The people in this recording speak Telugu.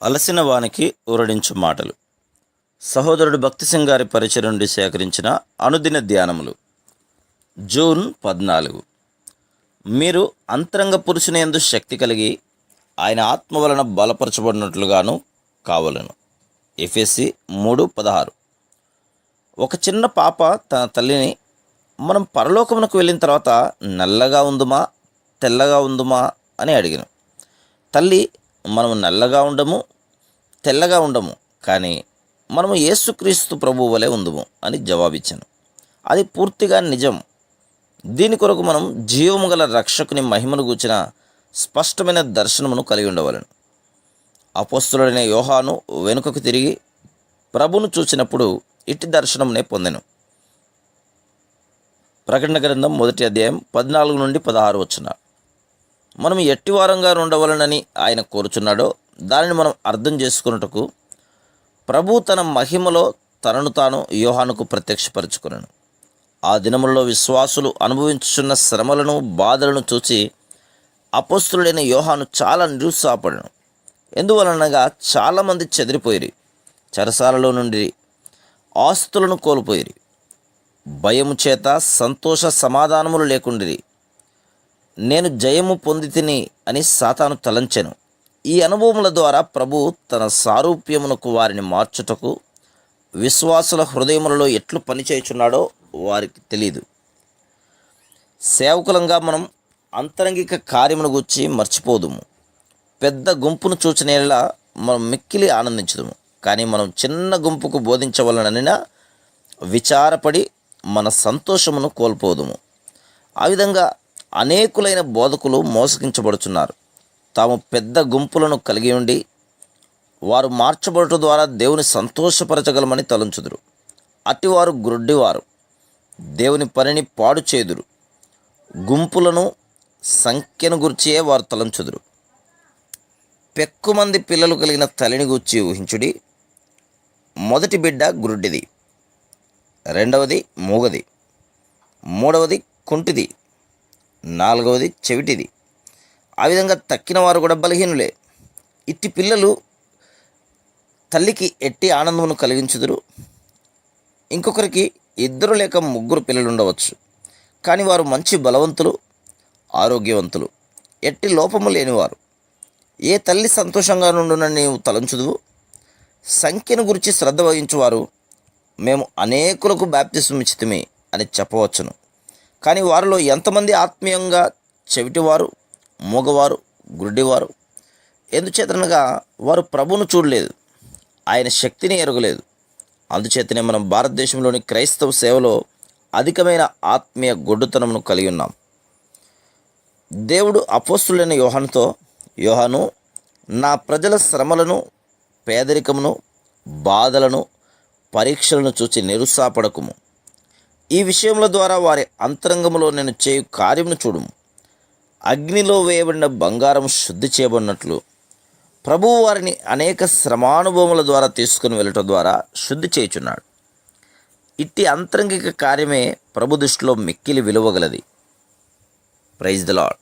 అలసిన వానికి ఊరడించు మాటలు. సహోదరుడు భక్తి సింగ్ గారి పరిచయం నుండి సేకరించిన అనుదిన ధ్యానములు. జూన్ 14. మీరు అంతరంగ పురుషుని యందు శక్తి కలిగి ఆయన ఆత్మ వలన బలపరచబడినట్లుగాను కావలను. ఎఫెసీ 3:16. ఒక చిన్న పాప తన తల్లిని, మనం పరలోకమునకు వెళ్ళిన తర్వాత నల్లగా ఉందుమా తెల్లగా ఉందుమా అని అడిగిన. తల్లి, మనము నల్లగా ఉండము తెల్లగా ఉండము, కానీ మనము యేసుక్రీస్తు ప్రభువు వలె ఉందుము అని జవాబిచ్చాను. అది పూర్తిగా నిజం. దీని కొరకు మనం జీవము గల రక్షకుని మహిమను గూర్చిన స్పష్టమైన దర్శనమును కలిగి ఉండవలను. అపోస్తలుడైన యోహాను వెనుకకు తిరిగి ప్రభును చూసినప్పుడు ఇట్టి దర్శనమునే పొందెను. ప్రకటన గ్రంథం 1వ అధ్యాయం 14 నుండి 16 వచనాలు. మనం ఎట్టివారంగా ఉండవలనని ఆయన కోరుచున్నాడో దానిని మనం అర్థం చేసుకున్నటకు ప్రభు తన మహిమలో తనను తాను యోహానుకు ప్రత్యక్షపరచుకున్నాను. ఆ దినములలో విశ్వాసులు అనుభవించుచున్న శ్రమలను బాధలను చూసి అపోస్తలుడైన యోహాను చాలా నిరుత్సాహపడను. ఎందువలనగా చాలామంది చెదిరిపోయిరి, చెరసాలలో నుండి ఆస్తులను కోల్పోయిరి, భయము చేత సంతోష సమాధానములు లేకుండిరి. నేను జయము పొంది తిని అని సాతాను తలంచెను. ఈ అనుభవముల ద్వారా ప్రభు తన సారూప్యమునకు వారిని మార్చుటకు విశ్వాసుల హృదయములలో ఎట్లు పనిచేయుచున్నాడో వారికి తెలియదు. సేవకులంగా మనం అంతరంగిక కార్యమును గూర్చి మర్చిపోదుము. పెద్ద గుంపును చూచినేలా మనం మిక్కిలి ఆనందించదుము. కానీ మనం చిన్న గుంపుకు బోధించవలననినా విచారపడి మన సంతోషమును కోల్పోదుము. ఆ విధంగా అనేకులైన బోధకులు మోసగించబడుచున్నారు. తాము పెద్ద గుంపులను కలిగి ఉండి వారు మార్చబడుట ద్వారా దేవుని సంతోషపరచగలమని తలంచుదురు. అటివారు గ్రుడ్డివారు, దేవుని పనిని పాడు చేదురు. గుంపులను సంఖ్యను గుర్చియే వారు తలంచుదురు. పెక్కుమంది పిల్లలు కలిగిన తల్లిని గూర్చి ఊహించుడి. మొదటి బిడ్డ గ్రుడ్డిది, రెండవది మూగది, మూడవది కుంటిది, నాలుగవది చెవిటిది. ఆ విధంగా తక్కిన వారు కూడా బలహీనులే. ఇట్టి పిల్లలు తల్లికి ఎట్టి ఆనందమును కలిగించుదురు. ఇంకొకరికి 2 లేక 3 పిల్లలు ఉండవచ్చు, కానీ వారు మంచి బలవంతులు, ఆరోగ్యవంతులు, ఎట్టి లోపము లేనివారు. ఏ తల్లి సంతోషంగా నుండునని నీవు తలంచుదువు? సంఖ్యను గురించి శ్రద్ధ వహించువారు మేము అనేకులకు బాప్తిస్మం ఇచ్చితిమి అని చెప్పవచ్చును. కానీ వారిలో ఎంతమంది ఆత్మీయంగా చెవిటివారు, మూగవారు, గుడ్డివారు? ఎందుచేతనగా వారు ప్రభువును చూడలేదు, ఆయన శక్తిని ఎరగలేదు. అందుచేతనే మనం భారతదేశంలోని క్రైస్తవ సేవలో అధికమైన ఆత్మీయ గొడ్డుతనమును కలిగి ఉన్నాం. దేవుడు అపోస్తలుడైన యోహానుతో, యోహాను, నా ప్రజల శ్రమలను, పేదరికమును, బాధలను, పరీక్షలను చూచి నిరుత్సాహపడకుము. ఈ విషయముల ద్వారా వారి అంతరంగములో నేను చేయు కార్యమును చూడుము. అగ్నిలో వేయబడిన బంగారం శుద్ధి చేయబడినట్లు ప్రభువు వారిని అనేక శ్రమానుభవముల ద్వారా తీసుకుని వెళ్ళటం ద్వారా శుద్ధి చేయుచున్నాడు. ఇట్టి అంతరంగిక కార్యమే ప్రభు దృష్టిలో మిక్కిలి విలువగలది. Praise the lord.